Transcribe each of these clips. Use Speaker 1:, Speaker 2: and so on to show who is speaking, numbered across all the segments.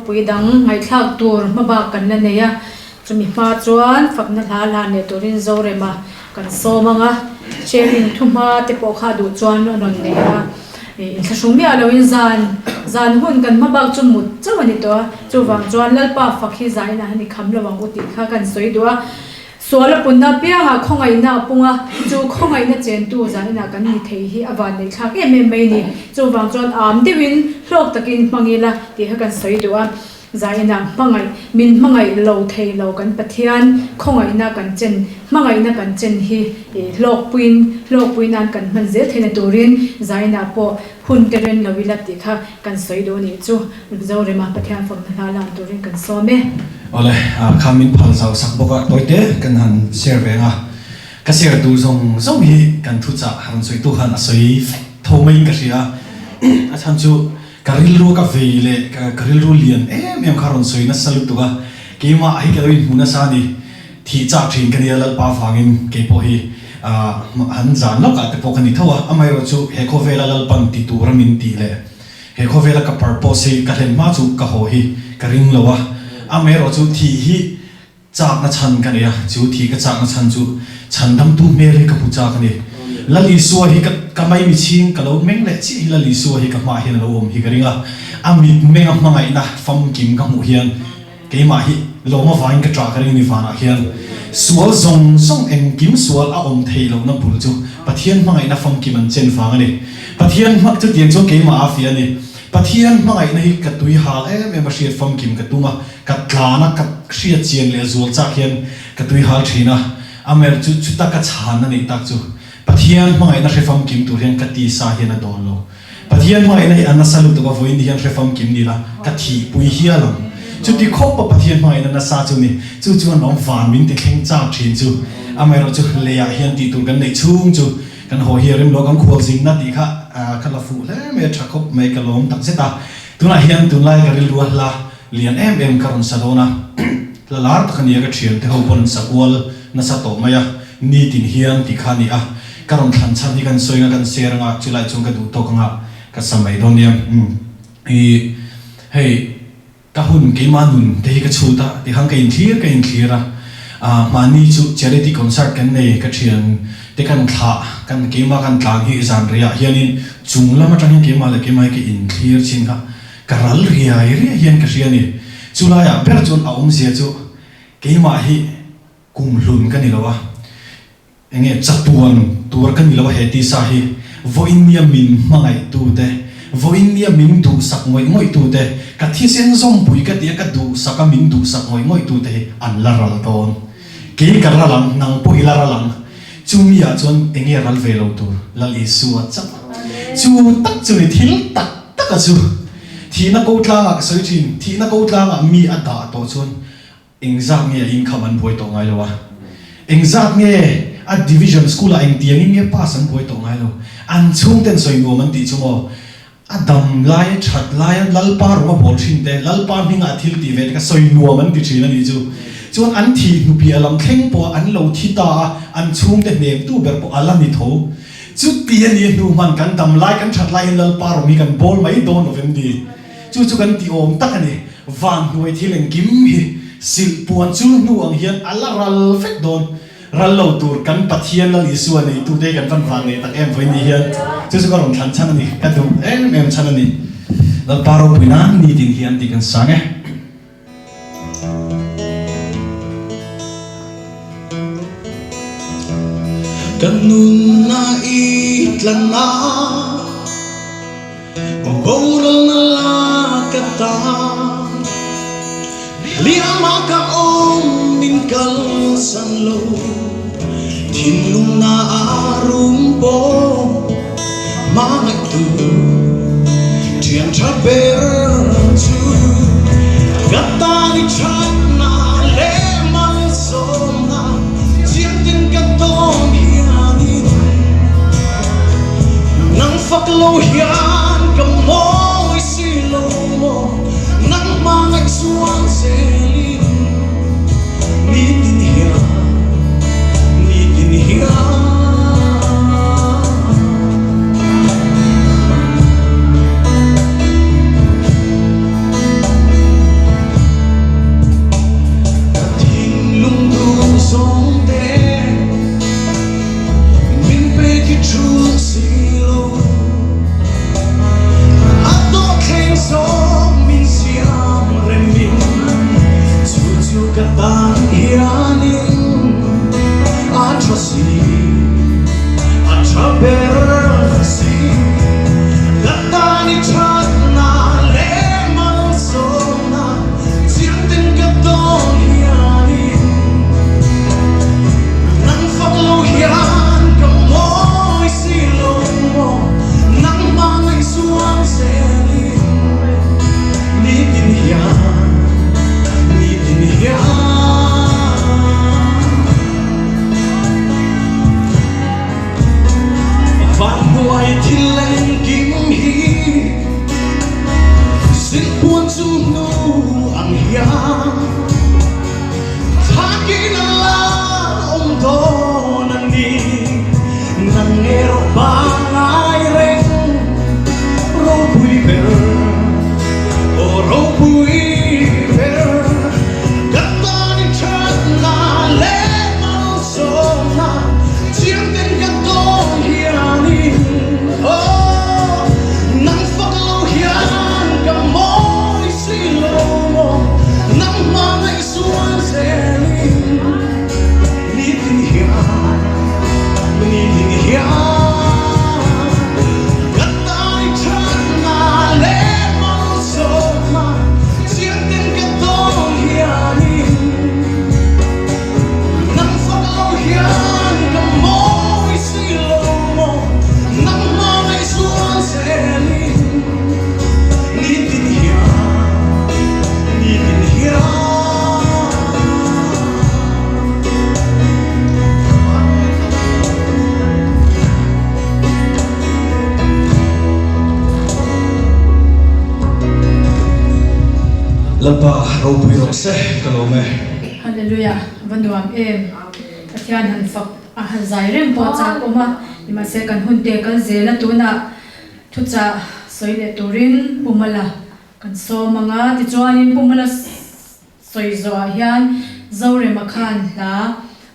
Speaker 1: pui dang ngai thak tur ma ba kan la neya chumi ma chuan fakna hla ne turin zo rema kan so manga sharing thuma te po kha du chuan non neya in thashung mi alo in zan hun kan ma ba chumut chawani to chuwang chuan lalpa fakhi zaina hani khamlo wang uti kha kan soi duwa sola punna pia ha khongai na punga chu khongai na chen tu zaina kan ni thei hi awan nei thak em mai ni chuwang chuan am dewin hlok takin mangila ti ha kan soi duwa zaina mangai lo thei lo kan pathian khongai na kan chen mangai na kan chen hi lok puin an kan man je thena turin zaina po hun teren lovila ti kha kan soi do ni chu zore ma pathian fam na la turin kan so me
Speaker 2: ole khamin phal sau sak boka toite kan han share venga ka share tu song hi kan thu cha han soi tu han asoi thomai ka ria a chan chu karilru ka veile karilru lian em kharon soi na salu tu ga keima ai ka rin huna sa ni thi cha thin kan ya lal pa fangin ke po hi han zan lo ka te po kan ni thawa amai ro chu he kho vela lal pan ti tu ramin ti le he kho vela ka purpose ka len ma chu ka ho hi ka ring lo wa amai ro chu thi hi chak na chan kan ya chu thi ka chak na chan chu chan dam tu me le ka pu cha kan ni lali suwa hi ka mai mi ching ka lo meng le chi lali suwa hi ka ma hi lo om hi ka ringa ami meng am mangai na fam kim ka mu hian ke ma hi lo ma vain ka tra ka ring ni fana hian sual song eng kim sual a om thei lo na bul chu pathian mangai na fam kim an chen fang ani pathian mak chu tiang chu ke ma a fi ani pathian mangai na hi ka tui hal em ba shiat fam kim ka tuma ka tlana ka shiat chen le zual cha hian ka tui hal thina amer chu ta ka chan ani tak chu pathian mangai na refam kim tu hian ka ti sa hian a don lo pathian mangai na an salu to ka voin hian refam kim ni la ka thi pui hi lo chu ti khop pa pathian mangai na sa chu ni chu nong van min te kheng cha thin chu amai ro chu le ya hian ti tu kan nei chung chu kan ho hi rem lo kan khol jing na ti kha khala fu le me tha khop me ka lom tak seta tuna hian tun lai ka ril ruah la lian em karon sadona la lar ta kan ya ka thian te ho pon sakwal na sa to maya ni tin hian ti kha ni a karon than chan ni kan soinga kan share nga chulai chung ka du to nga ka samai don yam hey ka hun ke manun te ka chuta ti hang ka in thir a mani chu charity concert kan nei ka thian te kan tha kan ke ma kan tlang hi zan ria hianin chunglama tang ke ma le ke mai ke in thir chin ka karal ria hian ka riani chulaya per chun a om zia chu ke ma hi kum hlun kan ni lawa enge chatuan tur kan ni lawa he ti sa hi voin nia min mangai tu te voin nia min du sak ngoi tu te ka thi sen zom pui ka ti ka du saka min du sak ngoi tu te an la ral ton ke ka ralang nang po ila ralang chumia chon enge ral velo tu la li suwa chap chu tak chu ni thil tak ka chu thina ko tla soi thin thina ko tla mi ada to chon engzak nge in khaman boi to ngai lo wa engzak nge a division school a eng tiang nge pass an boi to ngai lo an chung ten soi no man ti chumo adam lai that lai lalpar ma bol thin te lalpar hinga thil ti ve ka soi no man ti thina ni chu chuan an thi nu pi alam thleng po an lo thi ta an chung te nem tu ber po ala ni tho chu ti ani nu man kan dam lai kan that lai lalpar mi kan bol mai don of ndi chu kan ti om tak ani van nuai thileng kim hi sil puan chu nu ang hian ala ral fek don ral lo tur kan pathian la li suan nei tu te kan van van nei tak em voi ni hian chu ka ron than chan ani ka tu em chan ani lal paro puina ni tin hian ti kan sange
Speaker 3: kanun na itlana Bongol na lakata Liama ka min kalsan lo Tinlong na arumbo Mga tu Tiyan chaber tu Gata ni chat na lemal sona Tiyan din katong hiyanin Nang faklo hiyan kamoy silo mo Nang mga isuang selin Nitin hiyan song there min pe ki true silo ato keng so min siam remin chu ka tan hianin atrasi atraberasi gatani chat na le mal so na chiang tin ka ton hianin nang follow hian ka moi silo mo nang mangai suang selin ni tin hian ni tin hian Van buai thiên lên kim hi xin buồn chung nu ang hiya thakin la om do nan ni nan ero ba ngai reng ro bui ber o ro bui ber gatani chat na le mal so na chiang ten gatong hiani oh nang follow hian ka moi silo mo nang mangai suan selin ni tin hian gatani chat na le mal so na chiang ten gatong hiani nang follow hian ka moi silo mo nang mangai suan selin ni tin hian
Speaker 2: lapa ro pui rok se kalome
Speaker 1: Hallelujah. Vanduam em. Pathian han fak a han zai rem po cha oma ima se kan hunte kan zela tuna thucha soile turin pumala kan so manga ti chuanin pumala soizo hian zore makhan la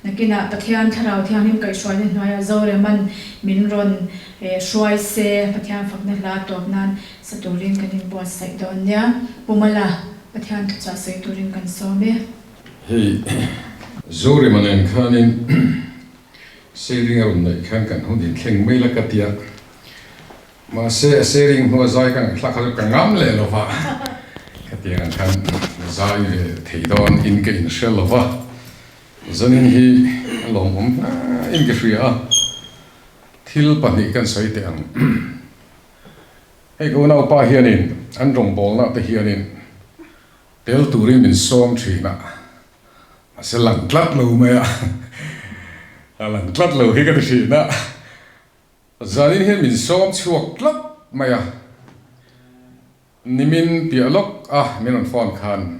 Speaker 1: nakina pathian tharau thianin kai shwanin hnoya zore man minron shwai se pathian fakna la topnan saturin kanin bo sai donya pumala pathian thucha sai turin kan so me
Speaker 4: Hei, zori manen khanin sharing aron nei khan kan hundin thleng mai la katia ma se sharing ho zai kan thlakhal ka ngam le lova katia kan zai le theidon in ke in shell lova zanin hi lom in ke ria thil pani kan sai te ang hei ko na pa hianin an rong bol na te hianin tel turin min som thina sẽ lặng lắt lâu mày à lặng lắt lâu khi cái gì đó giờ đến hiện mình xóm chuột lắt mày à nimin bia lốc mình còn phòn khan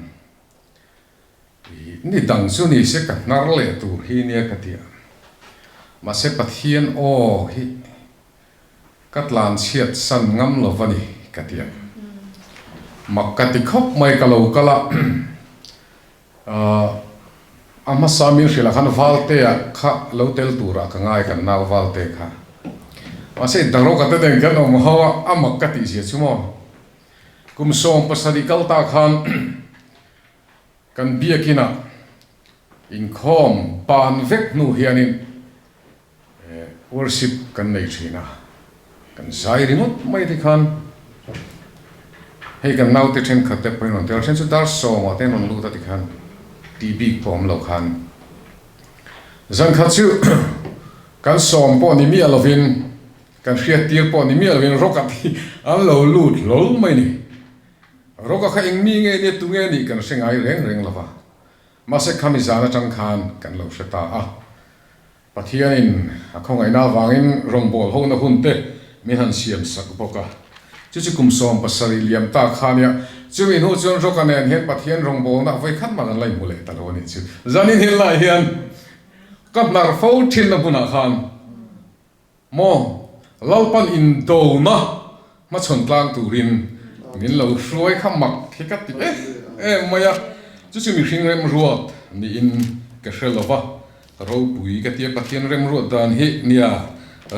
Speaker 4: ni đằng sau ni sẽ cắt nار lệ tu hi nia cái tiệt mà sẽ bắt hiền ô hi cắt lan chiết san ngâm lâu vani cái tiệt mặc cái tiệt khóc mày cái lâu cái la ama samin khila khan valte kha lotel tura ka ngai kan naw valte kha ase daro ka te den kan om hawa amak ka ti sia chumo kum som pasadi kalta khan kan biakina in khom pan vek nu hianin worship kan nei thina kan zai rimot mai ti khan hei kan naw te then khate pain on tel chen chu dar so ma ten on lu ta ti khan TV pom lo khan zan khachu kan som po ni mi alovin kan hriat tir po ni mi alovin rokati an lo lut lol mai ni roka kha eng mi nge ni tu nge ni kan sengai reng reng lova ma se khami zana chang khan kan lo sheta pathianin akhong aina wangin rongbol ho na hunte mi han siam sak boka chu kum som pasari liam ta khania chumi nu chon roka nen hen pathian rongbol na vai khat ma lai mule ta lo ni chu zanin hin lai hian kap nar fo thin na buna khan mo lalpan in do na ma chon tlang turin min lo hruai khamak thikat ti maya chu mi hring rem ruat ni in ka hrelova ro pui ka tia pathian rem ro dan hi nia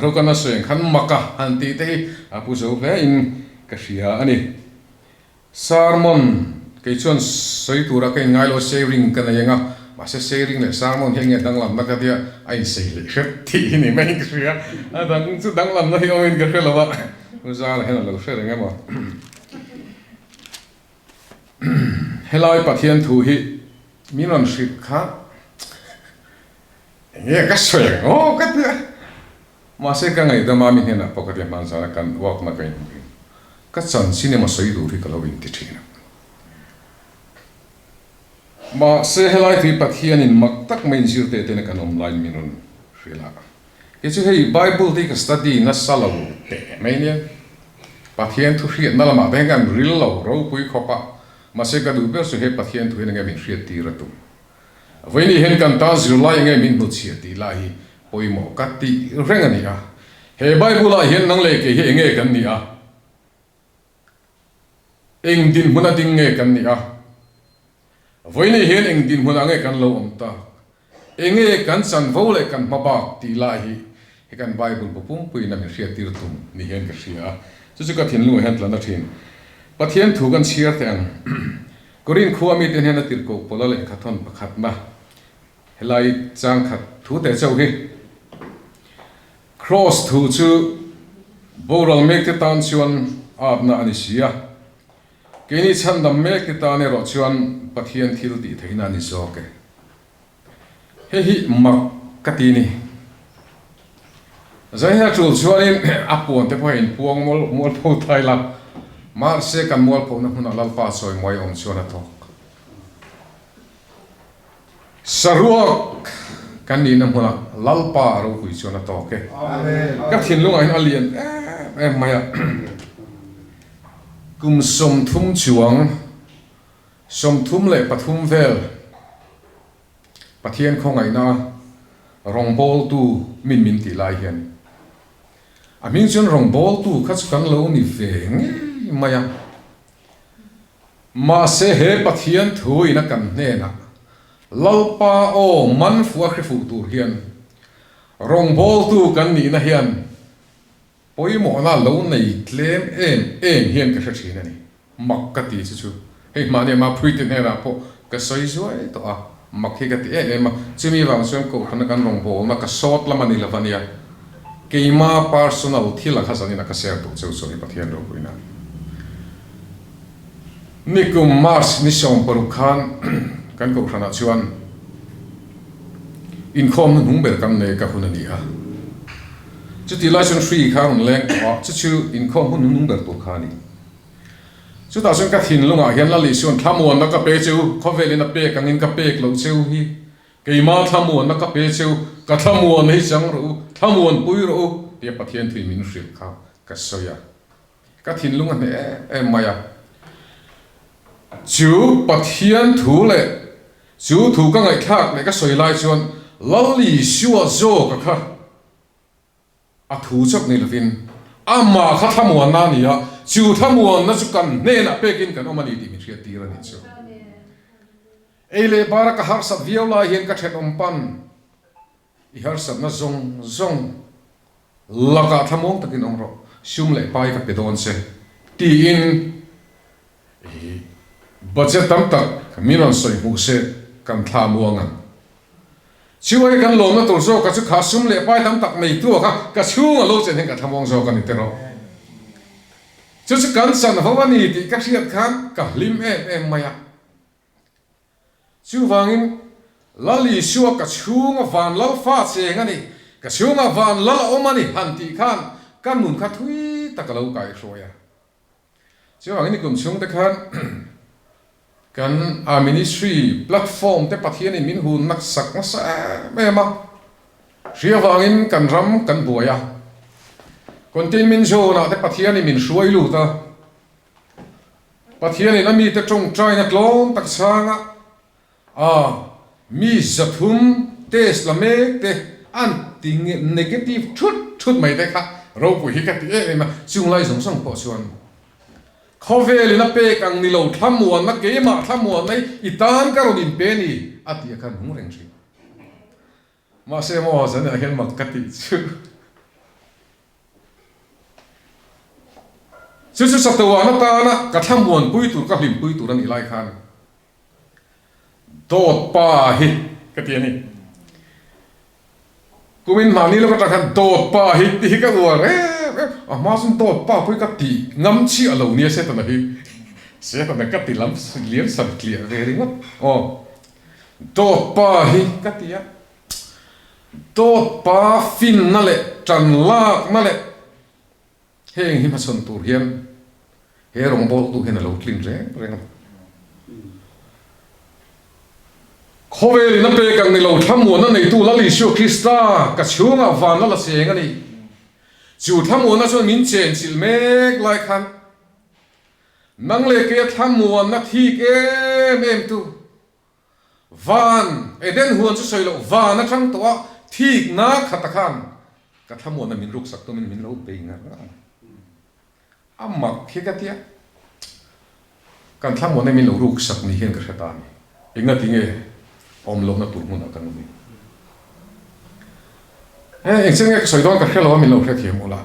Speaker 4: ro kana seng khan maka han ti te apu zo ve in ka ria ani sermon ke chon soi tura ke ngai lo sharing kana yenga ma se sharing le sermon henge dang lam na ka dia ai sei le khet ti ni mai ka ria a dang chu dang lam na hi oin ka khela ba za la hen lo she renga ma helai pathian thu hi minon ship kha nghe cái sợi ô cái gì mà sẽ cái ngày đó mà mình hiện là bao cái mang ra cái walk mà cái chân xin mà sấy đủ thì cái lâu bình tĩnh mà sẽ lại thì bắt hiện in mặc tắc mình chịu tệ tệ cái online mình luôn phải là cái chỗ hay Bible thì cái study nó sao lâu tệ mấy nhé bắt hiện thu hiện nó là mà bên cái real lâu rồi quý khó pa mà sẽ cái đủ biết sự hay bắt hiện thu hiện cái mình hiện tì ra tụ với ni hen kan ta zir lai nge min bu chia ti lai poimo ka ti reng ani a he bible la hen nang le ke he nge kan ni a eng din huna ding nge kan ni a với ni hen eng din huna nge kan lo om ta enge kan san vo le kan ma ba ti lai he kan bible bu pum pui na mi ria tir tum ni hen ka ria chu ka thin lu hen tla na thin pathian thu kan chiar tang korin khu ami ten hen tir ko pola le khathon pakhat ma helai chang khat thu te chau hi cross thu chu boral mek te tan chuan apna ani sia keni chan dam mek te tan ro chuan pathian thil ti theina ni zo ke he hi mak kati ni zai ha chul chuan in apon te point puang mol pho thai la mar se kan mol pho na huna lalpa soi moi om chuan a thok saruak kan ni na hula lalpa ro hui chuan a to ke ka thin lunga in alien em maya kum som thum chuang som thum le pathum vel pathian khongai na rong bol tu min ti lai hian a ming chuan rong bol tu kha chu kan lo ni ve nge maya ma se he pathian thui na kan hne na lalpa o man fuwa khrifu tur hian rong bol tu kan ni na hian poimo na lo nei tlem em hian ka thrin ani mak ka ti chu hei ma ne ma phuitin he na po ka soi zoi to a mak hi ka ti em chimi wang chuan ko khana kan rong bol na ka short lamani lavania keima personal thila khasani na ka share tu chu so ni pathian ro kuina nikum mars ni som paru khan kan ko khana chuan in khom nung ber kam ne ka hunani a chu ti lai chun free khan leng wa chu in khom nung ber tu khani chu ta chuan ka thin lunga hian la li chuan thamon na ka pe chu khovelin a pe kangin ka pek lo cheu hi keima thamon na ka pe cheu ka thamon nei chang ro thamon pui ro te pathian thui min hril kha ka soya ka thin lunga ne maya chu pathian thu le chu thu ka ngai thak le ka soi lai chuan lalli shua zo ka kha a thu chak ni lovin ama kha thamuan na nia chu thamuan na chu kan ne na pekin kan omani ti mi thria ti ra ni chu ele bara ka har sat viola hian ka then om pan I har sat na zong laka thamong takin ong ro sum le pai ka pedon se ti in budget tam tak minon soi mu se kan tha muanga chiwai kan lo na tur zo ka chu kha sum le pai tam tak nei tu ka chunga lo chen ka thamong zo kan itero chu chu kan san hawani ti ka riat khan ka lim em maya chu wangin lali shuwa ka chunga van lal fa che ngani ka chunga van lal omani han ti khan kan mun kha thui takalo kai roya chu wangin kum chung te khan kan a ministry platform te pathian in min hun nak sak na sa me ma ria wangin kan ram kan buaya kontin min jo na te pathian in min shuai lu ta pathian in ami te trong trai na tlom tak sanga mi zathum test la mek te an ting negative thut mai te kha ro pu hi ka ti ma chung lai song song po chuan khovel na pe kang ni lo thamuan na ke ma thamuan nei itan ka ron in pe ni atia kan hung reng chi mà xe mò dẫn là hiện mặc cắt đi chứ sắp tới nó ta na cả tham buồn bui tụt các lim bui tụt anh lại khan tốt pa hi cái tiền này cô mình mà đi lúc đó khan tốt pa hi thì cái đồ mà xin tốt pa bui cắt đi ngắm chi ở lầu nia sẽ tận hi sẽ tận cắt đi lắm liền sập clear về đi mất tốt pa hi cắt đi á tốt pa fin na lệ trần lạc na lệ heng hi ma son tur hian he rong bol tu hen lo tlin reng khove na pe kang ni lo thamu na nei tu la li shu krista ka chunga van la seng ani chu thamu na so min chen chil mek lai khan nang le ke thamu na thi em tu van eden huan chu soi lo van na thang to thi na khata khan ka thamu na min ruk sak to min lo pe nga amak khi cái tiếc kan tham muốn mình lâu ruk sắc ni hiền cái ta ni ingat nghe om lo na tur mun akan mi anh xem cái soi don cái hello mình lâu cái thiam ola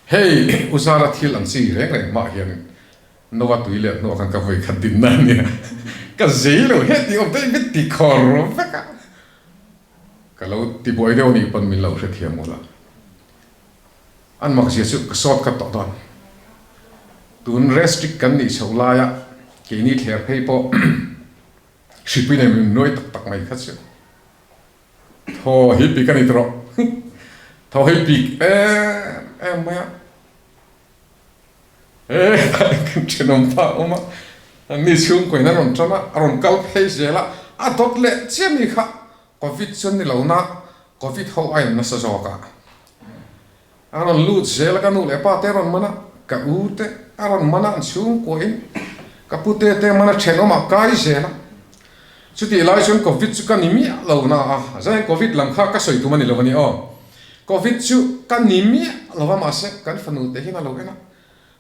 Speaker 4: hey usara thil ang si reng ma hiền no wa tu ile no kan ka voi khat din na ni ka zelo he ti om tai bit ti khor veka ka lo ti boy de oni pan mình lâu cái thiam ola an mak sia su short cut to don tun restrict kan ni chaulaya ke ni thler phei po shipin em noi tak mai khat se tho hi pi kan itro tho hi pi em ma kan chenom pa oma ni chung ko na ron chama ron kal phei zela a dot le chemi kha covid chun ni lo na covid ho ai na sa zo ka aron lut zela kan u le pa te ron mana ka ute aron mana chung ko in kapute te mana thelo ma kai se na chuti lai chun covid chu kan nimi lo na a zai covid lam kha ka soi tu mani lo ni covid chu kan nimi lo ma se kan fanu te hina lo na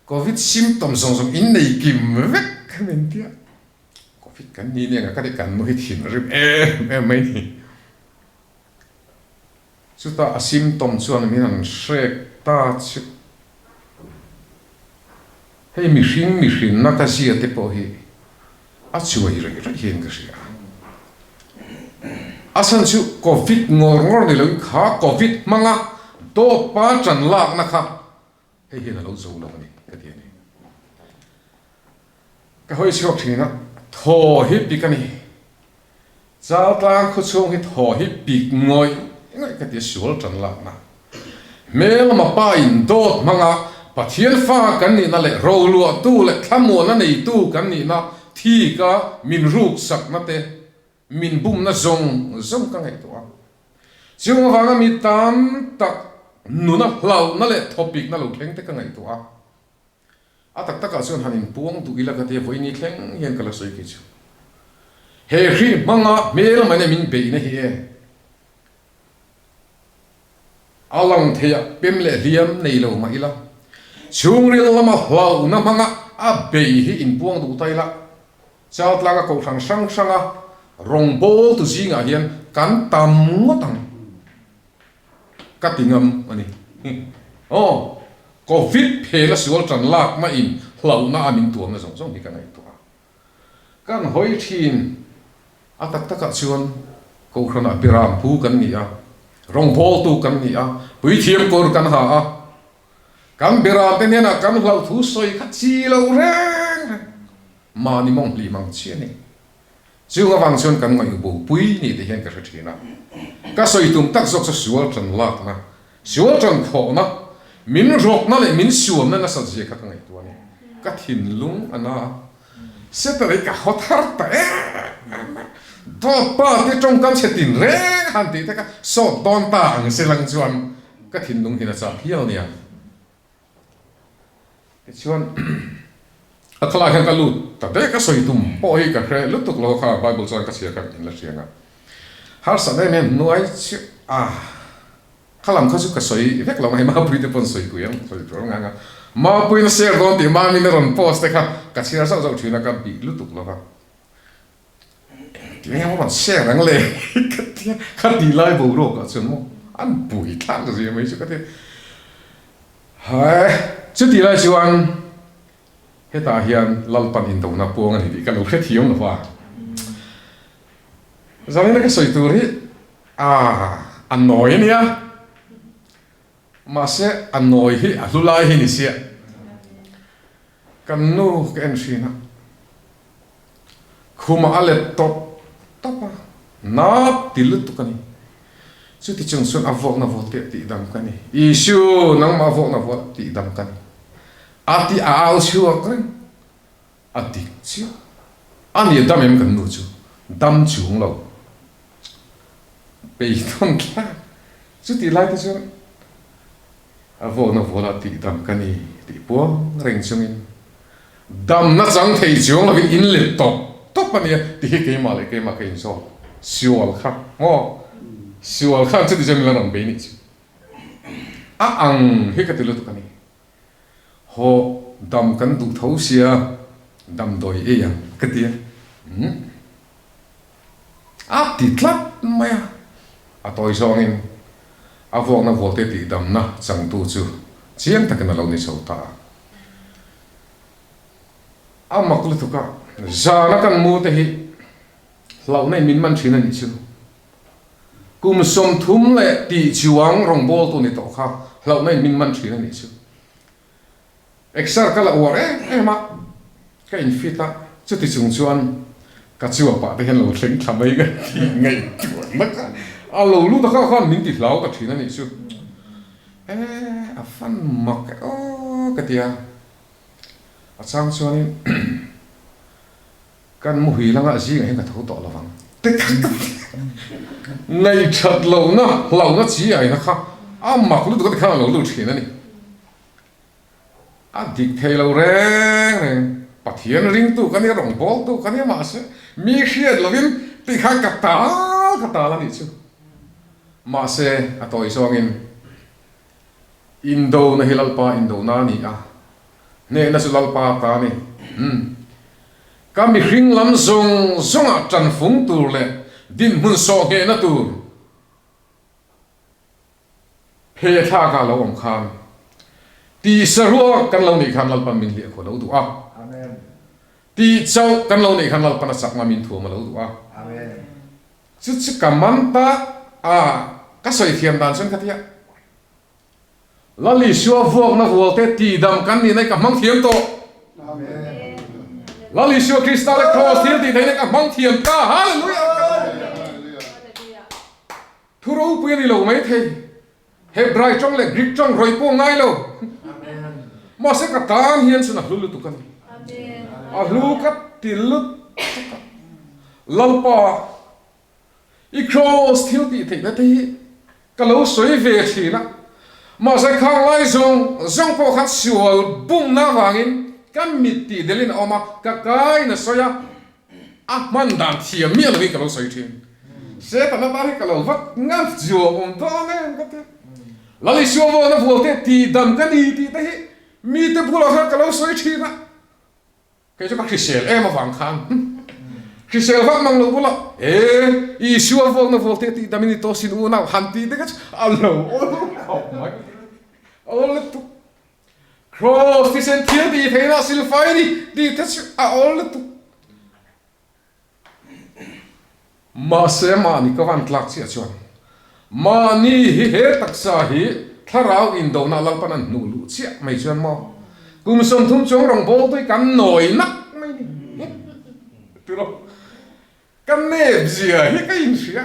Speaker 4: covid symptoms zong in nei kim vek men tia covid kan ni ne ka de kan no hi thin rim mai ni chu ta a symptom chu an min an shrek ta chu hey mi hring na ka sia te po hi a chuai ri hian ka sia asan chu covid ngor ni lo kha covid manga to pa chan lak na kha hey hi na lo zo lo ni ka ti ni ka hoi chok thina tho hi pi ka ni chal tlang khu chung hi tho hi pi ngoi ngai ka ti sual chan lak na mel ma pa in dot manga pathian fa kan ni na le ro lu tu le thamo na nei tu kan ni na thi ka min ruk sak na te min bum na zong ka ngai to chung wanga mi tam tak nu na hlau na le topic na lo thleng te ka ngai to a tak tak a chun hanin puang tu ila ka te voi ni thleng hian kala soi ki chu he ri manga mel ma ne min be na hi e alang thea pem le liam nei lo ma ila chung ril lama hlau na manga a bei hi in puang du tai la chal tlanga ko sang a rong bol tu zinga hian kan tam ngotang katingam ani covid phela sual tran lak ma in hlau na amin tuam na zong ni kanai to kan hoi thin a tak tak a chuan ko khana piram pu kan ni a rong bol tu kan ni a pui thiam kor kan ha a kan bira te ne na kan hlau thu soi kha chi lo reng ma ni mong li mang chi ni chu ga wang chon kan ngai bu pui ni te hian ka thina ka soi tum tak zok sa sual tran lak na sual tran kho na min rok na le min suam na sa je kha ngai tu ni ka thin lung ana se ta ka hothar ta to pa te trong kam che tin re han ti te ka so don ta ang se lang chuan ka thin lung hina cha hial nia chuan akhala khan ka lut ta te ka soi tum po hi ka hre lutuk lo kha bible chuan ka sia ka in la sianga har sa ne men nuai chi khalam kha su ka soi vek lo mai ma pui te pon soi ku yang soi ro nga ma pui na share don ti ma mi na ron post te kha ka sia sa zo thina ka bi lutuk lo kha tiếng em còn xe nắng lệ khát đi lại bầu đồ cả chuyện mông ăn bùi than cái gì mấy chứ cái thế hay chứ đi lại chịu ăn hết ta hiền lal pan in tông na puang anh thì cái lỗ hết thiếu nữa va giờ này cái sợi tu đấy anh nói nhá mà sẽ anh nói hi lu lai hi ni sia kan nu cái anh xin á khuma ale top à na tilut tu kani chu ti chung sun avok na vot ti dam kani issue nang ma vok na vot ti dam kani ati al chu akren ati chu ani dam em kan nu chu dam chung lo pe thon kla chu ti lai ta chu avok na vot ti dam kani ti po reng chungin dam na chang thei chung lo in le top anh thì cái mà lại cái mà cái số siêu khác ngô siêu khác chứ thì chẳng là làm bấy nhỉ anh hết cái từ lúc cái này họ đâm cắn đủ thấu xia đâm đôi ấy à cái gì tịt lắm mày tôi cho anh vợ nó vợ thì đâm na chẳng tu chứ chỉ anh ta cái nào lâu này sầu ta mặc lúc đó giờ nó cần mua thì lâu nay mình mang chuyện này chứ cùng sống thum lệ tỷ chuang rong bol tu này tổ khác lâu nay mình mang chuyện này chứ extra cái là ủa mà cái infita chứ thì chúng chuan cái chuột bạc thì hiện lâu sinh tham mấy cái thì ngày chuột mất lâu lúc đó các mình thì lâu cái chuyện này chứ phân mặc cái gì sang chuan kan mu hi langa ji ngai ka tho to lo wang te nei chat lo na chi ai na kha mak lu do ka kha lo lu thina ni dik thei lo reng pathian ring tu kan rong bol tu kan ma se mi khiat lovin ti kha ka ta la ni chu ma se atoi songin indo na hilal pa indo na ni ne na su lal pa ta ni kami hring lam zong a chan phung tur le din mun so he na tur he tha ka lo om khan ti sarua kan lo ni khan lal pan min le kho lo du amen ti chau kan lo ni khan lal pan sak ma min thu ma lo du amen chu kaman ta ka soi thiam dan san ka tia lali shuwa vok na volte ti dam kan ni nai ka mang thiam to amen Lali Shua Krista le cross thiam ti thấy cái mong thiam ta hallelujah thu râu pui ni lo mấy thầy Hebrai trong le Greek trong rồi po ngay lo mà sẽ cả tan hiền suna lulu tu kan lu kat tilut lalpa I cross thiam ti thấy đấy cái lâu suy về thì na mà sẽ khang lai zong po khát siêu bung na vangin kan miti delin oma kakai na soya man dan thiam mi lo ka lo soi thin se ta na ba ka lo vat ngam jo om to ne ka te lali shuo vo na vo te ti dam ka ni ti te mi te pula ka lo soi thin na ke jo ka krisel em wang khan krisel vat mang lo pula I shuo vo na vo te ti dam ni to sin u na han ti te ka alo o tu cross thì sen thiếu thì thấy là xin phai đi thế all tu mà sẽ mà ni các bạn lạc chia chuan mà ni hết tất sa hi tharau in do na lang panan nu lu chia mai chuan mo cùng som thum chong rong bol tôi kan nổi nắc mai ni tu lo kan ne bia hi cái in sia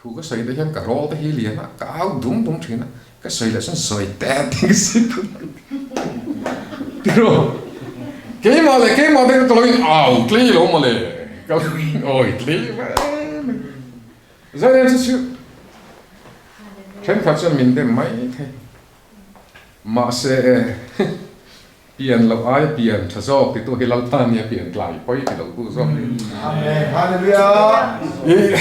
Speaker 4: thu cái sợi đấy hen cả rô tới hi liền á cả áo đúng chuyện á cái sợi là sợi tét cái gì rồi cái mà đây tôi nói kli luôn mà lệ cái ôi kli giờ nên chứ trên phát triển mình để mấy thế mà sẽ biển lâu ai biển thật ra thì tôi hay lâu tan nha biển lại quay cái lâu tu rồi
Speaker 3: Amen hallelujah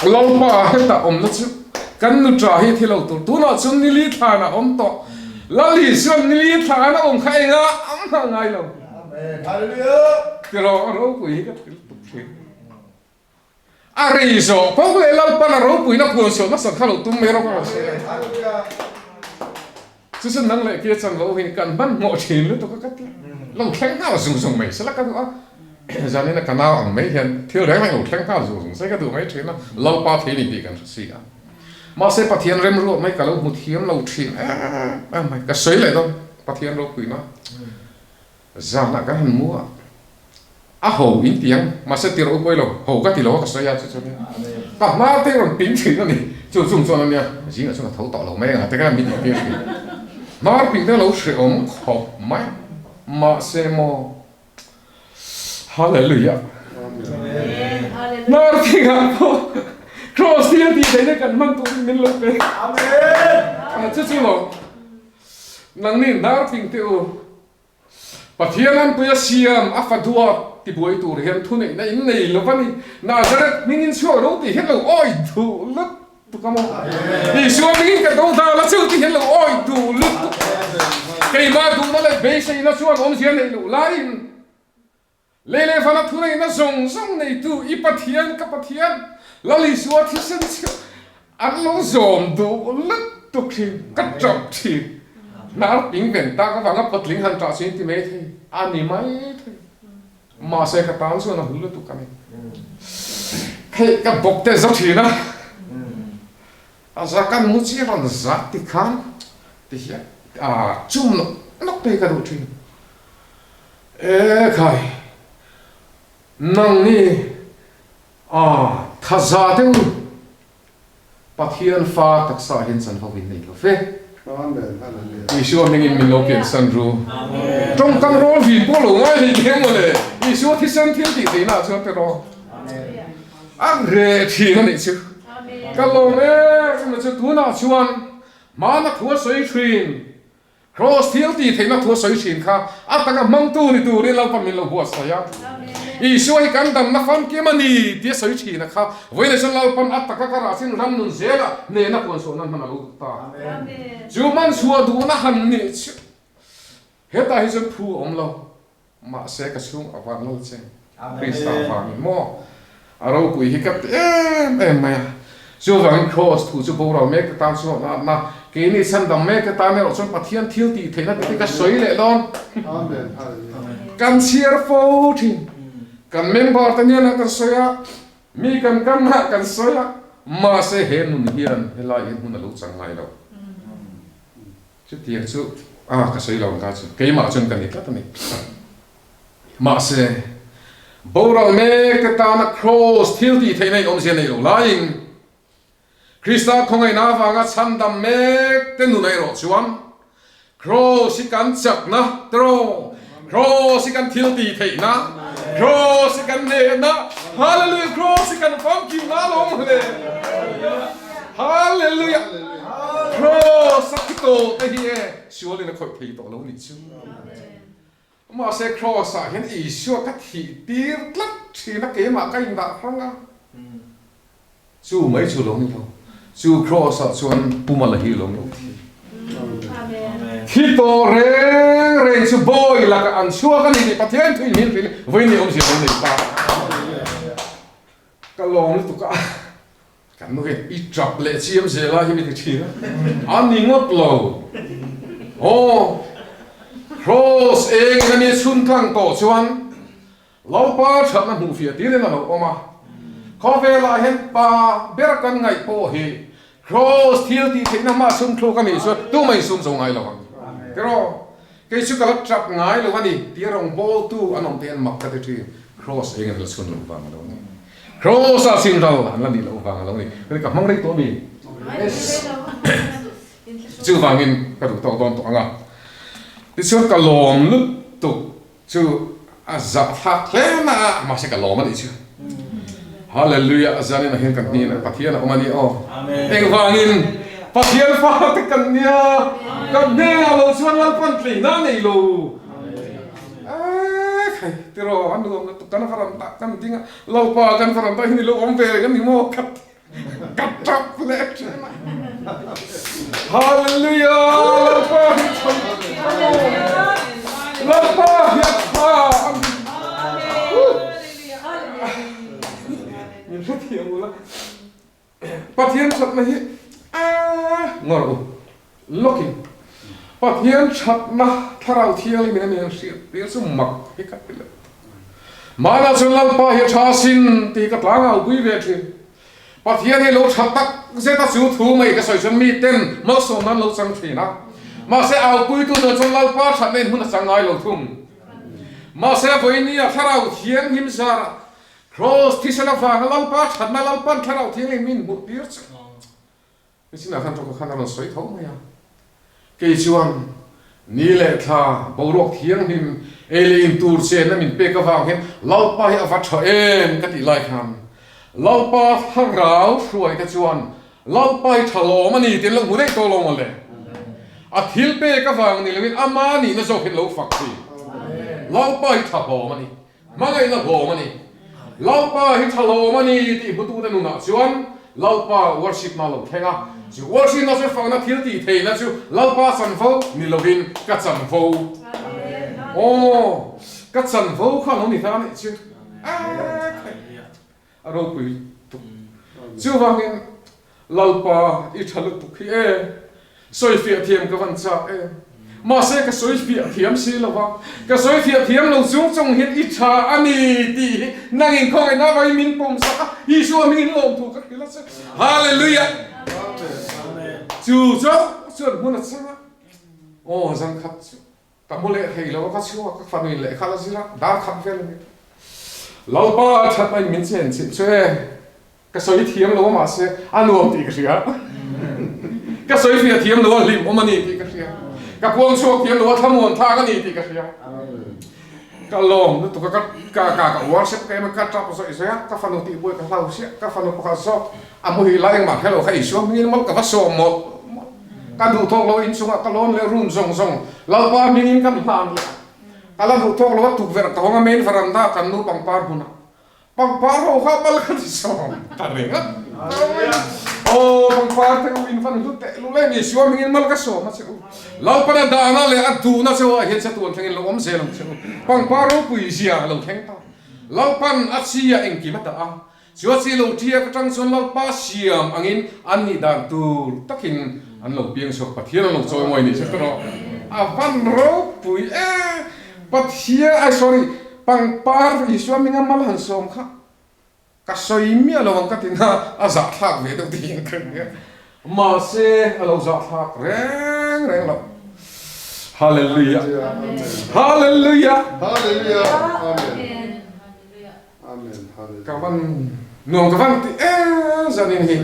Speaker 4: lâu mà hết ta ôm nó chứ kan nu tra hi thilo tu na chun ni li thana om to la li sun ni li thana om khai nga am na ngai lo tiro ro pui ka til tu thi ari so po le lal pa na ro pui na pu so na sa khalo tum me ro ka se chu sun nang le kia chan lo hin kan ban mo thin lu to ka kat lo thleng na sung sung mai sala ka a jani na kanao ang mai hian thil reng mai lo thleng na sung sung sai ka du mai thin na lo pa the ni bi kan si a ma se pathian rem ro mai ka lo mu thiam lo thin mai ka sei le do pathian ro pui na zana ka han mua a ho in tiang ma se tiro poi lo ho ka ti lo ka sei ya chu chu ta ma te ron pin thin na ni chu chung chuan ania ji na chu na thau to lo mai nga te ka mi ti pi mar pin te lo se om kho mai ma se mo hallelujah mar pin ga po cross ti ti te kan man tu min lo pe amen chu chu lo nang ni nar pin te o pathianan puya siam afadua ti boi tur hian thu nei na in nei lo pani nazaret mingin sho ro ti hen lo oi thu lut tu kamo ni sho mingin ka do da la chu ti hen lo oi thu lut kei ma du na le be sei na chuan om sian nei lo lain le le fana thu nei na song song nei tu I pathian ka pathian la li sho thi sen chu an lo zom du lut tu khi ka chop thi nãy tiếng Việt ta có vào ngấp bật lính hành trò xin thì mấy thì anh đi mấy thì mà sẽ cả tám số nó hứa tụ cái này cái bọc tê rất thì nó ra cái mũi chỉ còn rất thì khán thì chung nó bê cái đồ chuyện cái năng ni thật ra thì bắt hiện pha đặc sản hiện sản phẩm này là phê Isua mingin min lo ken san ru trong kan rol vi po lo ngai ni ke mo le Isua thi san thil ti te na chu te ro ang re thi na ni chu ka lo me ma chu tu na chuan ma na thua soi thrin cross thil ti the na thua soi thrin kha a ta ka mang tu ni tu ri lo pa min lo bo sa ya Isua hi kan dam na fam ke mani ti soi thrin na kha voi le san lo pam at ta ka ra sin ram nun zela ne na pon so nan na lo ta amen chú man xua đủ na hẳn nị chứ hết ta hết dân thu ông lo mà sẽ cả xuống ở vạn lâu trên Christa vàng mò ở đâu quỷ hết cấp em mày chú vàng cross thu chú bầu đầu mấy cái tam số na cái này sân đầm mấy cái tam này ở trong bát thiên thiếu thì thấy nó cái sấy lệ lon can share phô thì can member ta nhớ là can sấy á mi can hạ can sấy á mà sẽ hết nụ hiền hay lại hết nụ là lúc chẳng lại đâu chứ tiền chú cái sấy lòng cái chú cái mà chân cần cái này mà sẽ bầu ra mẹ cái ta nó cross thiếu thì thế này ông sẽ này đâu lại Christa không ai nào vàng chăn đam mẹ tên nụ này rồi chuan cross can chặt na tro cross can thiếu thì thế na cross can nè na hallelujah cross can phong kim na long nè hallelujah cross sakito te hi surely na khoi thei to lo ni chu ma se cross a hen I sure ka thi tir tlat thi na ke ma ka in da phanga chu mai chu lo ni lo chu cross a chuan puma la hi lo lo amen khi to re chu boy la ka an chua ka ni pathian thui min pin voi ni om si lo ni ta ka long tu ka kan mo I drop le chiam zela hi mi ti thi an ni ngot lo cross eng ni chun kang to chuan lo pa thap na hu fia ti le na lo oma kho ve la hen pa ber kan ngai po hi cross thil ti thina ma sun thlo ka ni so tu mai sum so ngai lo pero ke chu ka trap ngai lo ani ti rong bol tu anom ten mak ka ti cross eng la sun lo ba ma lo cross a sin dal an la ni lo ba lo ni ka mang rei to mi chu wangin ka du to don to anga ti chu ka lom lu tu chu a za thak le na ma se ka lom ani chu hallelujah azani na hen kan ni na pathian omani o amen eng wangin pathian fa te kan nia kan ne lo chuan lan pan tli na nei lo khai tiro an lo na tu kan faram ta kan dinga lo pa kan faram ta ni lo om ve kan ni mo kat trap le hallelujah lo pa ya pa nhìn rất thiêng luôn bắt hiến thật này ngồi đâu looking bắt hiến thật na thao thiêng mình nên xịt tiếng sum mặc cái cách đấy mà là chuyện làm pa hiến cha xin thì cái láng ao quý về thì bắt hiến thì lâu thật tắc sẽ ta chịu thu mấy cái sợi chân mi tên mất số nan lâu sang thì na mà sẽ ao quý tu nó trong làm pa thật nên hun sang ai lâu thum mà sẽ với nia thao thiêng hiểm ra cross thì sẽ là vàng làm pa thật mà làm pa thao thiêng mình một tiếng cái chuyện nào khăn trong khăn nào soi thấu mày à cái chuyện ní lệ tha bảo lộc thiêng hiểm elin tur sen na min pe ka wang hen lau pa hi avat tho em ka ti lai khan lau pa thang rau suai ka chuan lau pa hi thalo mani tin lo munai to lo male a thil pe ka wang ni lewin ama ni na zo hen lo fak thi lau pa hi thabo mani mangai na go mani lau pa hi thalo mani ti butu na nu na chuan lau pa worship na lo thenga chu worship na se fang na thil ti thei na chu lau pa san fo ni lovin ka chan fo các sản phố không có gì khác này chứ rồi quỷ chưa vang em lalpa ít thật lực khi soi phiệt thiềm cái văn cha mà sẽ cái soi phiệt thiềm xí là vang cái soi phiệt thiềm lâu xuống trong hiện ít cha anh đi năng hình không ai nói với mình bom sa Giêsu mình lồng thủ các cái là sao Hallelujah chú cho chuyện muốn là sao rằng khát ta mua lệ hay là các siêu các phần mình lệ khá là gì đó đã khát về rồi lâu ba thật là mình xem chơi cái soi thiếm lâu mà sẽ ăn uống thì cái gì á cái soi phía thiếm lâu lim ôm anh thì cái gì á cái buông xuống thiếm lâu tham muốn tha cái gì thì cái gì á cái lồng nó tụi cái worship cái mà cái trap rồi sẽ cái phần đầu tiên buổi cái lâu sẽ cái phần đầu cái sau mua hi lại mà hello hay xuống mình mất cái vắt số một cái đủ thuốc lối in xuống cái lon le room zong lau pa mingin kan plan ya kala đủ thuốc lối tục về cái hông main veranda kan nu pangpar huna pangpar ho khabal kan song taring pangpar te win fan lu te lu le ni siwa mingin mal ka so ma se lau pa da na le atu na se wa hen se tuan thengin lo om se lo se pangpar ho pui sia lo theng ta lau pan asia engki mata a siwa si lo tia ka tang son lau pa siam angin an ni dan tu takin an lo piang so pathian an lo choi moi ni se to a van ro pui pathia sorry pangpar Giêsu minga mal han som kha ka soi mi lo ka tina a za thak ve do ding kan ma se a lo za thak reng lo hallelujah hallelujah
Speaker 5: Hallelujah. Amen. Amen. Hallelujah.
Speaker 4: ka van nuông ka van ti zanin hi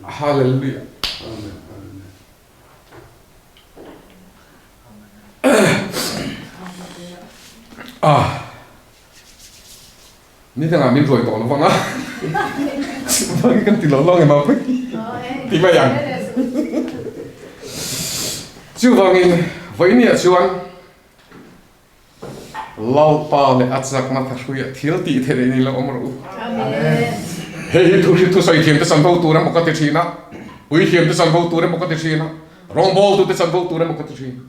Speaker 4: hallelujah
Speaker 5: Amen.
Speaker 4: ni thằng mình rồi tổ nó vâng á vâng cái tiền lo ngày mà phải thì mà yang chú vâng in với nia chú anh lau pa le atsak na thui thil ti the ni lo omru hei thu soi thiam te san bo tu ra mo ka te thina ui thiam te san bo tu ra mo ka te thina rong bol tu te san bo tu ra mo ka te thina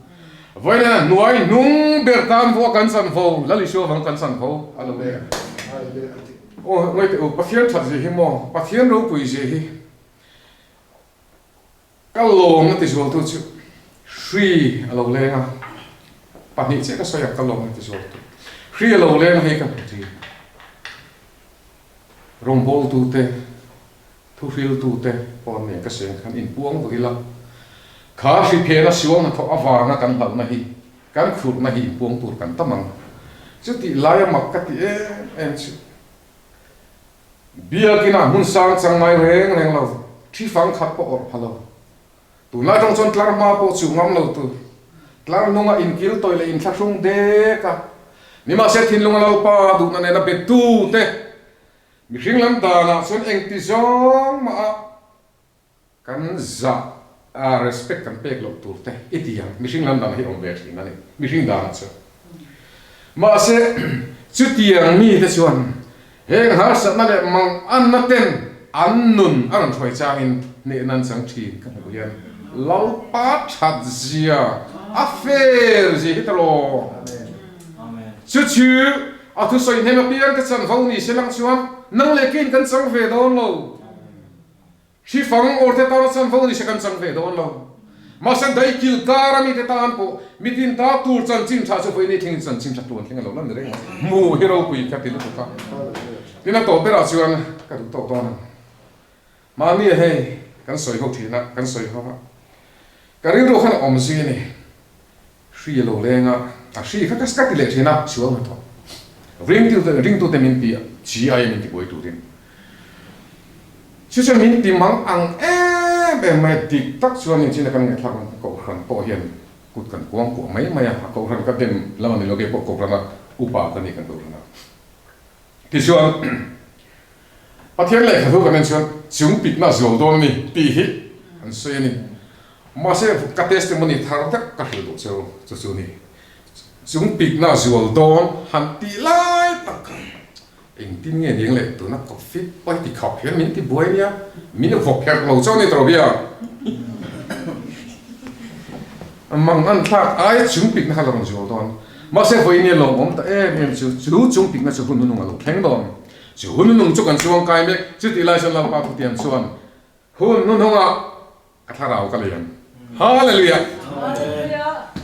Speaker 4: với nè nuôi nung ber kan vo kan san vo la li sho vang kan san vo alo le ngay từ pathian thật gì hi mo pathian ro pui gì hi ka lom na ti zo tu chu free alo le nga pa ni che ka so ya ka lom na ti zo tu free alo le nga he ka ti rong bol tu te thu fil tu te pon ne ka sen khan in puang bu ila khá phi phe na siwang na tho awanga kan hal na hi kan khur na hi puang tur kan tamang chu ti lai mak ka ti em chu bia kina hun sang chang mai reng lo thi phang khat po or phalo tu na tong chon tlar ma po chu ngam lo tu tlar nunga in kil toy le in thlasung de ka ni ma se thin lunga lo pa du na ne na be tu te mi hring lam da na son eng ti zong ma kan za a respect kan pek lo tur te itiang mi hring lam da hi om ve thi na ni mi hring da na chu ma se chu tiang mi te chuan heng har sa na le mang an na ten an nun an thoi chang in ne nan sang thi kan bu yan lau pa that zia affair ji hitalo
Speaker 2: Amen.
Speaker 4: chu chu a thu soi ne ma pian ka chan vo ni selang chuan nang lekin kan chang ve don lo khi phang or te ta chan phang ni se kan chang ve don lo ma san dai kil kara mi te tan po mi tin ta tur chan chim tha so voi ni thing chan chim tha tuan thing lo lan re mu hero pui ka ti lu ka tina to te ra chuan ka du to ton ma mi he kan soi ho thina kan soi ho ka ri ro khan om zi ni hri lo lenga a hri kha ka ska ti le thina chuang ma to ring tu te min pi chi ai min ti boi tu tin chu chu min ti mang ang be mai tik tak chuan in china kan nge thak ko khan po hian kut kan kuang ko mai mai ha ko khan ka dem lama ni loge ko rana upa kan ni kan ko rana ti chuan pathian le kha thu kan chuan chung pik na zol don ni ti hi an so ni ma se ka testimony thar tak ka hil do chu ni chúng pik na zual don han ti lai tak eng tin nge ding le tu na ko fit pai ti khop hian min ti buai nia min vok her lo chaw ni tro bia mang an thak ai chúng pik na halong zual don ma se voi ni lo om ta em chu chúng pik na chu hun nu lo theng don chu hun nu chu kan chuang kai me chu ti lai san la pa thu tian chuan hun nu nga a tharau ka lian hallelujah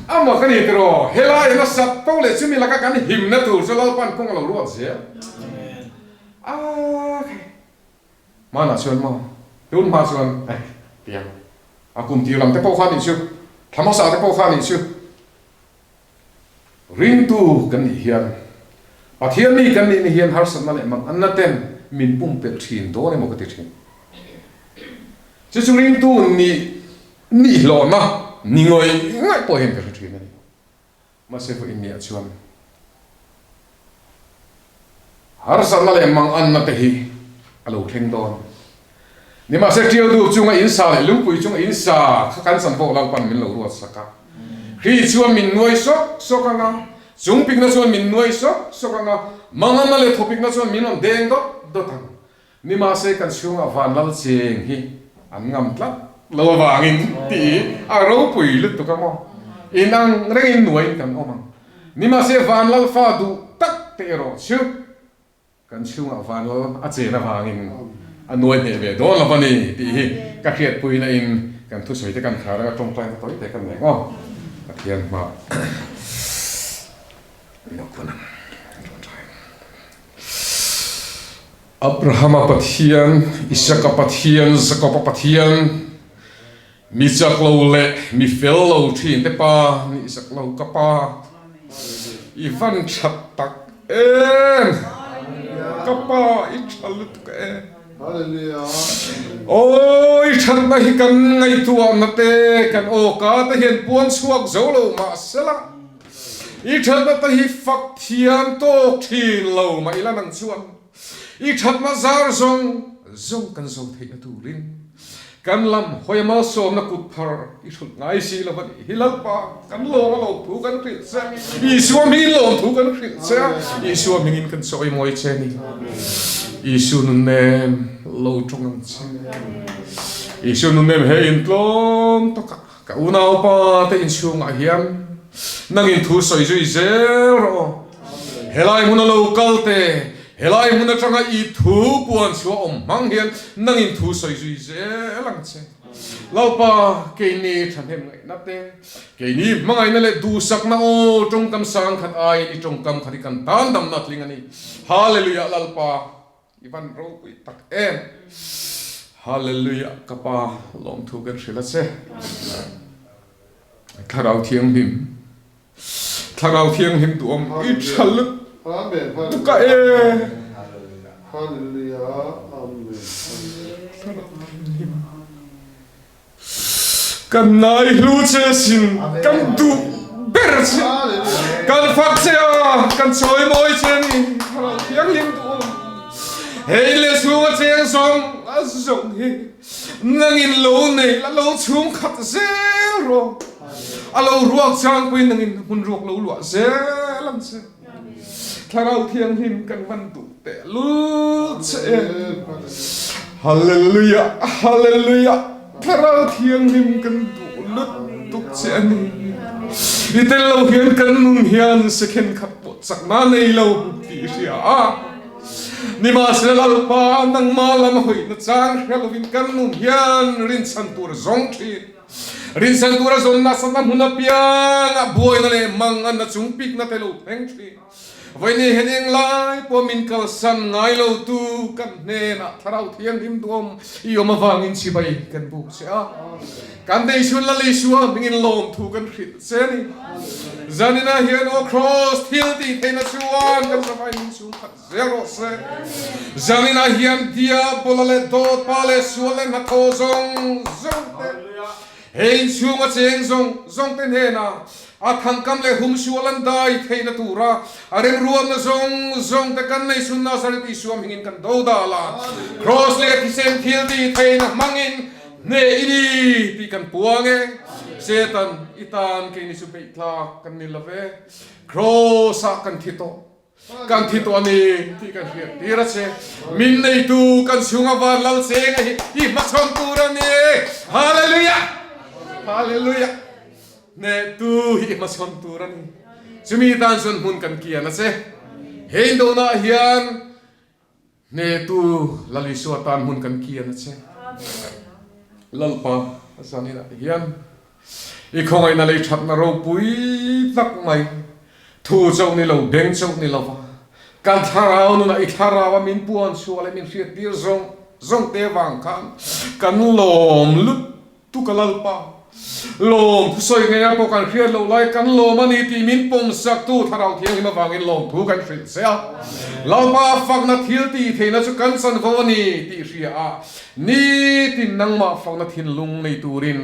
Speaker 4: amma kan hitro hela ina sat to le chumi laka kan him na tur chalal pan kong lo ruat se mana chuan ma tun ma chuan ai tiang akum ti lam te po khan ni chu thama sa te po khan ni chu ring tu kan hian pathian ni kan ni hian har san na le mang an na ten min pum pe thin do le mo ka ti thin chu ring tu ni lo na ni ngoi ngai po hen ka thrin ni ma se fo in ni chuan har san na le mang an na te hi alo theng don ni ma se tiau du chunga in sa le lu pui chunga in sa kan san bo lau pan min lo ruat saka khi chuan min nuai so ka nga chung pik na chuan min nuai so ka nga mangan na le thopik na chuan min on deng do thang ni ma se kan chunga van lal cheng hi an ngam tlat lo wangin ti a ro pui lut to ka mo inang rengin nuai kan omang ni ma se van lal fa du tak te ro chu kan chunga van lal a che na wangin a nuai ne ve do la pani ti ka khiat pui na in kan thu soi te kan khara tong tlang ta toi te kan ne ngo ka thian ma no kunam Abraham pathian Isaac pathian Jacob pathian mi chak lo le mi fel lo thin te pa ni sak lo ka pa i van chat tak em ka pa i chalut ka
Speaker 5: Hallelujah.
Speaker 4: oi chan na hi kan ngai tu na te kan o ka ta hian puan chuak zo lo ma sela i chan na ta hi fak thian to thin lo ma ila nang chuan i chat ma zar zong kan zo thei na tu rin kan lam hoi ma som na kut phar i thut ngai si la ban hilal pa kan lo thu kan ri sa i suwa mi lo thu kan ri sa i suwa mi ngin kan soi moi che ni i su nu nem lo trong ang che i su nu nem he in tlom to ka unau pa te in su nga hiam nang in thu soi zui zero helai mun lo kal te helai mun atanga i thu puan chu om mang hian nang in thu soi zui ze lang che laupa ke ni than hem ngai na te ke ni mangai na le du sak na o trong kam sang khat ai ni trong kam khari kan tan dam na tling ani hallelujah lalpa iban ro pi tak em hallelujah kapa long thu kan shila che tharau thiang him tu om i chalut
Speaker 5: Amen.
Speaker 4: ka e
Speaker 5: Hallelujah. Amen.
Speaker 4: kan nai hlu che sin kan du ber che
Speaker 5: Hallelujah.
Speaker 4: kan fak che kan choi moi che ni tharau thiang him tu om hey le sunga cheng song azong he nangin lo nei la lo chung khat zero alo ruak chang pui nangin hun ruak lo lua zelam che tharau thiang him kan van tu te lu che hallelujah hallelujah tharau thiang him kan tu lut tu che ni itel lo hian kan nun hian second khat po chak na nei lo ti ria ni ma se lal pa nang ma lam hoi na chang helovin kan num hian rin san tur zong thi rin san tur zon na san nam huna piang boy na le mang an na chung pik na te lo theng thi vai ni heneng lai po min kal san ngai lo tu kan ne na tharau thiang him dom i oma wangin si bai kan bu se a kan dei shun la li shua mingin lom thu kan khit se ni zanina hian o cross thil ti theina chuan kan savai min chu khat zero se zanina hian dia bolale dot pale suale na ko zong zong te hein chunga cheng zong ten he na a thang kam le hum sualan dai theina tura arem ruam na zong te kan nei sun na sar ti suam hingin kan do da la cross le ki sen thil ti theina mangin ne ini ti kan puange setan itan ke ni su pe tla kan ni lave cross a kan thito ani ti kan hiat ti ra se min nei tu kan sunga war lal se hi ma chon tura ni hallelujah hallelujah ne tu hi ma chon tura ni chumi tan sun hun kan kia na se hein do na hian ne tu lali su tan hun kan kia na se lalpa asani na hian i khongai na le that na ro pui tak mai thu chau ni lo deng chau ni lo wa kan tharau nu na i tharawa min puan su ale min riat tir zong te wang kan lom lut tu kalalpa lom soi ngai ko kan riat lo lai kan lom ani ti min pom sak tu tharau thiang ma wangin lom thu kan ri se lalpa fak na thil ti theina chu kan san vo ni ti ria a ni tin nang ma fak na thin lung nei turin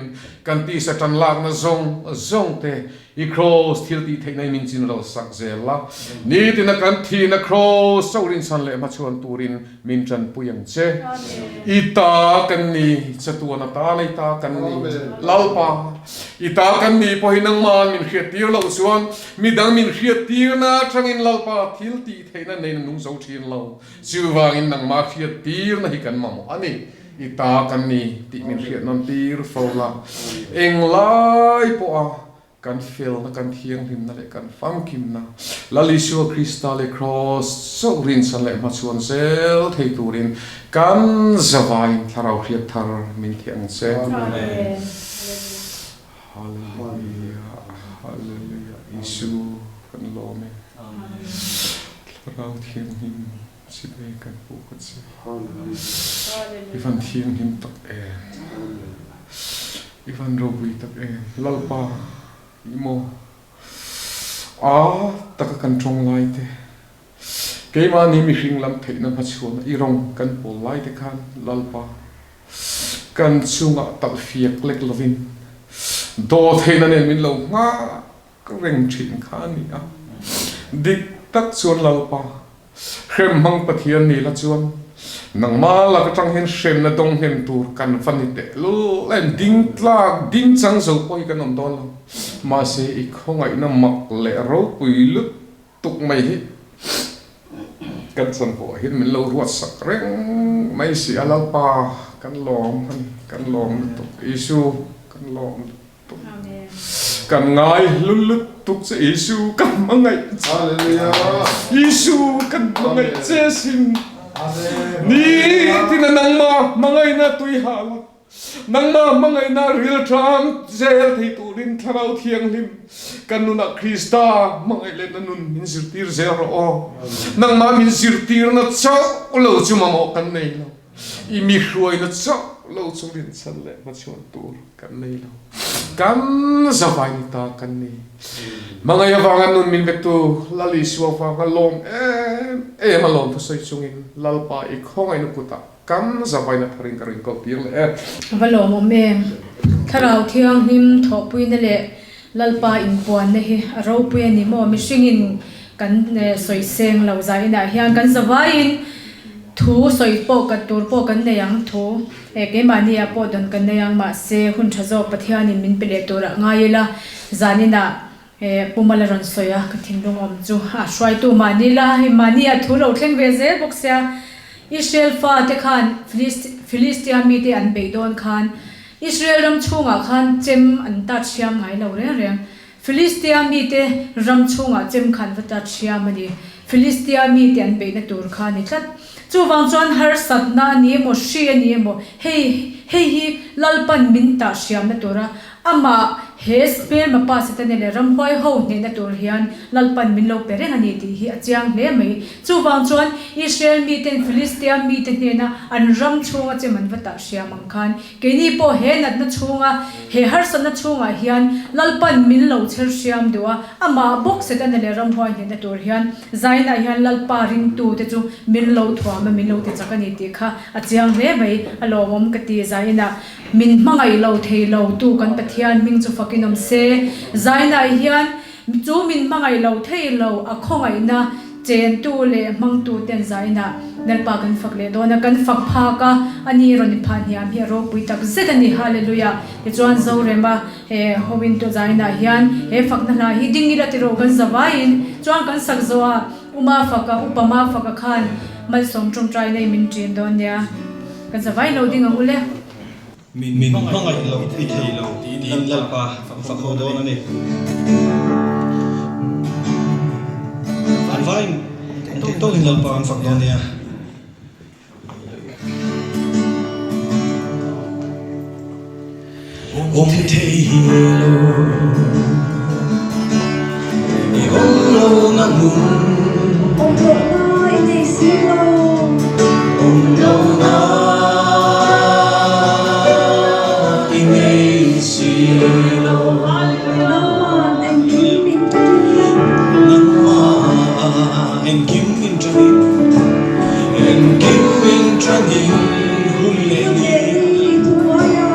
Speaker 4: kan ti sa tan lak na zong te i cross thil ti theina min chin ro sak zela ni tin na kan thi na cross saurin san le ma chuan turin min chan puyang che i ta kan ni chatu na ta nei ta kan ni lalpa i ta kan ni po hinang man min khiat tir lo chuan mi dang min khiat tir na thangin lalpa thil ti theina nei nung zo thin lo chuwangin nang ma khiat tir na hi kan ma mo ani ita kan ni ti min khiat non tir fola eng lai po a kan fel na kan thiang him na le kan fam kim na lali su krista le cross so rin san le ma chuan sel thei turin kan zawai tharau khiat thar min thiang se
Speaker 1: Amen.
Speaker 4: hallelujah hallelujah isu kan lo me tharau thiang him si be kan pu kan se ivan thiang him tak ivan robui tak lalpa imo taka kan trong lai te keima ni mi hring lam theina ma chuan i rong kan pol lai te khan lalpa kan chunga tal fiak lek lovin do theina ne min lo nga ka reng thin khan ni a dik tak chuan lalpa khem hang pathian ni la chuan nang ma la ka tang hen shem na dong hen tur kan fan ni te lo len ding tlak ding chang zo poi kan om don ma se i khongai na mak le ro pui lut tuk mai hi kan san ko hin min lo ruat sak reng mai si alalpa kan lom tuk isu kan lom tuk
Speaker 1: Amen.
Speaker 4: kan ngai lut tuk se isu kan mangai
Speaker 5: Hallelujah.
Speaker 4: isu kan mangai che sin ni tin nang ma mangai na tui hal nang ma mangai na real tram zel thei turin tharau thiang lim kan nu na krista mangai le na nun min zirtir zero o nang ma min zirtir na chau lo chu ma mo kan nei lo i mi hruai na chau lo chu rin san le ma chuan tur kan nei lo kan zavai ni ta kan nei mangai awangan nun min vektu lali suwa fa lom ma lom phusai chungin lalpa i khongai nu kuta kan zavai na tharin karin ko tir le
Speaker 1: Valo mo me tharau thiang him tho pui na le lalpa in puan na hi ro pui ani mo mi singin kan soi seng lo zai na hian kan zawain thu soi po ka tur po kan ne yang thu ke mani a po don kan ne yang ma se hun thazo pathian in min pele tura ngaila zanina pumala ron soya ka thindung om chu a shwai tu manila hi mani a thu lo thleng ve ze boxia Israel fa te khan Philistia mi te an beidon khan Israel ram chunga khan chem an ta chiam ngai lo re Philistia mi te ram chunga chem khan va ta chiam ani Philistia mi tian be na tur kha ni tlat chu wang chuan har sat na ni mo shi ni mo hei hi lalpan min ta siam na tura ama he spell ma pa se tane le ram hoi ho ne na tur hian lalpan min lo pereng ani ti hi achiang hle mai chu wang chuan Israel mi ten Philistia mi ten ne na an ram chunga che man wata siam ang khan ke ni po he nat na chunga he har san na chunga hian lalpan min lo cher siam dewa ama bok se tane le ram hoi ne na tur hian zaina hian lalpa ring tu te chu min lo thwa ma min lo te chakani ti kha achiang hle mai alomom ka ti zaina min mangai lo thei lo tu kan pathian ming chu fakinom se zaina hian chu min mangai lo thei lo a khongai na chen tu le mang tu ten zaina nelpa kan fakle dona kan fak pha ka ani ron phan hiam hi ro pui tak zetani hallelujah e chuan zo rema he howin to zaina hian he fakna la hi dingira ti ro kan zawain chuan kan sak zoa uma faka upama faka khan mal som trong trai nei min trin don ya kan zawai lo ding ang ule
Speaker 6: min mangai lo ti thei lo tin lalpa fakho do na ni an vai to in lalpa an fakho ne thei lo ni lo na mu lo na and give in training huleni itu noya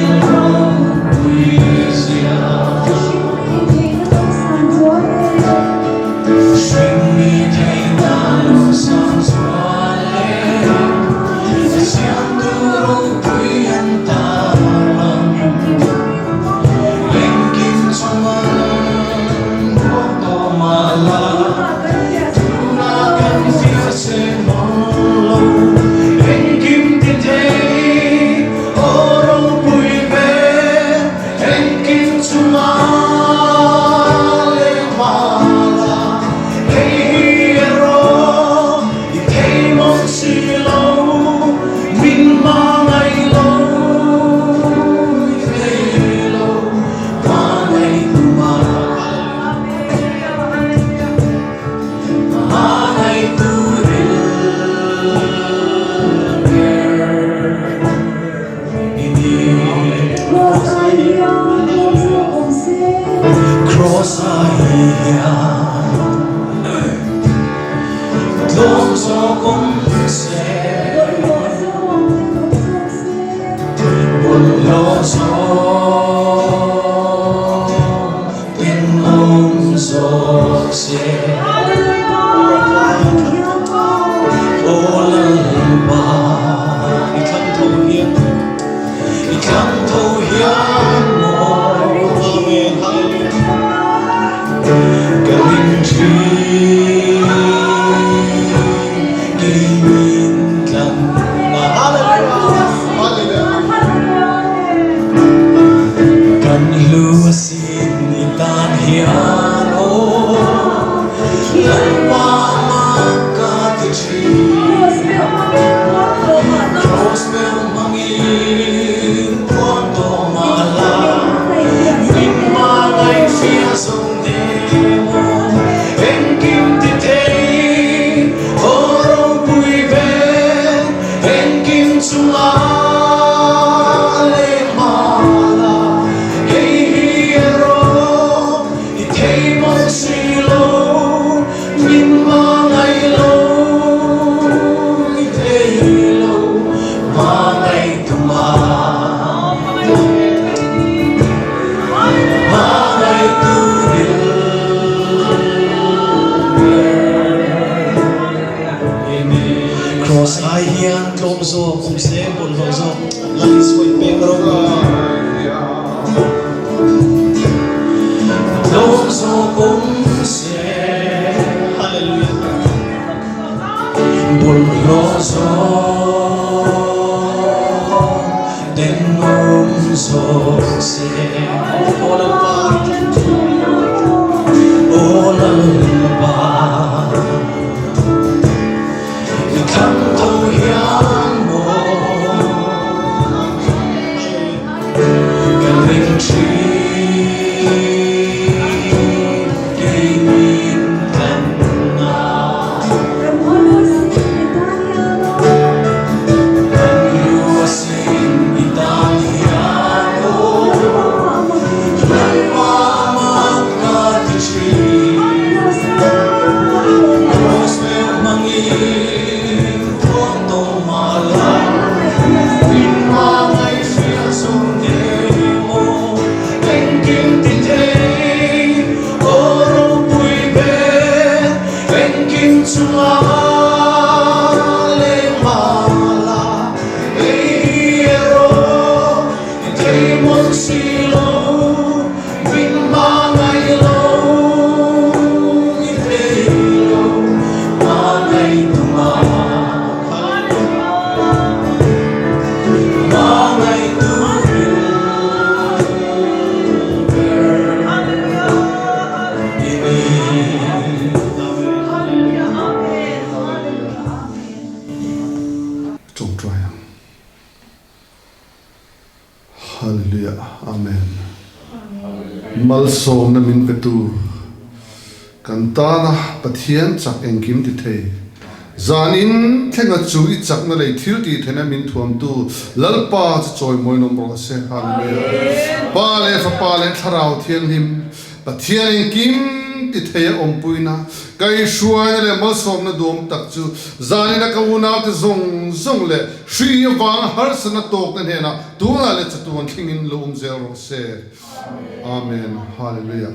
Speaker 3: Hallelujah. Mangai tuma Mangai turil
Speaker 6: Cross ai hian tlom zo kum se bun ho zo lai soi pe ro
Speaker 3: Lom so kum se
Speaker 6: hallelujah
Speaker 3: Bul lo so Den nom so se
Speaker 6: ola pa
Speaker 3: Olam ba Kam to hian mo Kan ring tri Gaimin kan na Kan luasin Italiano Kan mamak ka di tri Los me mangin Tuang to malang Bin mangay siya sundemo Engkin titay Oro puy bet Engkin sumale mala Eiro Itay mon silo Bin mangay lo Itaylo Mangay tuma Mangay turil
Speaker 5: Trong trai. Hallelujah. Amen. Mal som na min vetu. Kantana pathian chak engkim ti thei. Zanin thenga chu I chak na lei thil ti thena min thuam tu lalpa cha choi moi nom ro se hallelujah. Pa le fa pa le tharau thian him pathian engkim ti thei om puina kai shuai le mal som na dom tak chu zanina ka una te zong zong le shri wang har sana tok na hena tu na le chatuan thingin lum zero se amen hallelujah.